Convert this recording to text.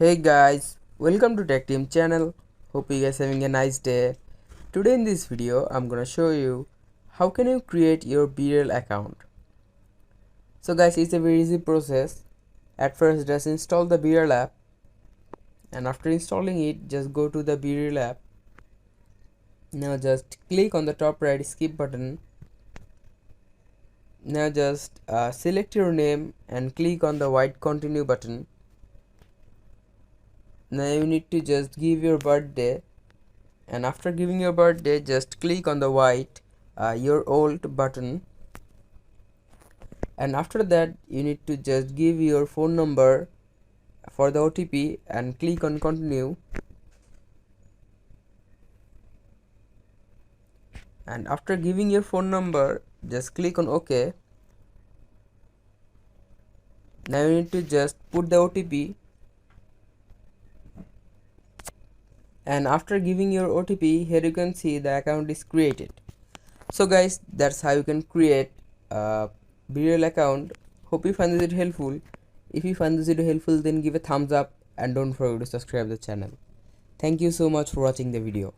Hey guys, welcome to Tech Team channel. Hope you guys having a nice day. Today in this video, I'm gonna show you how can you create your Bereal account. So guys, it's a very easy process. At first, just install the Bereal app, and after installing it, just go to the Bereal app. Now just click on the top right skip button. Now just select your name and click on the white continue button. Now you need to just give your birthday, and after giving your birthday just click on the white your old button, and after that you need to just give your phone number for the OTP and click on continue, and after giving your phone number just click on OK. Now you need to just put the OTP, and after giving your OTP, here you can see the account is created. So guys, that's how you can create a Bereal account. Hope you find this video helpful. If you find this video helpful, then give a thumbs up and don't forget to subscribe the channel. Thank you so much for watching the video.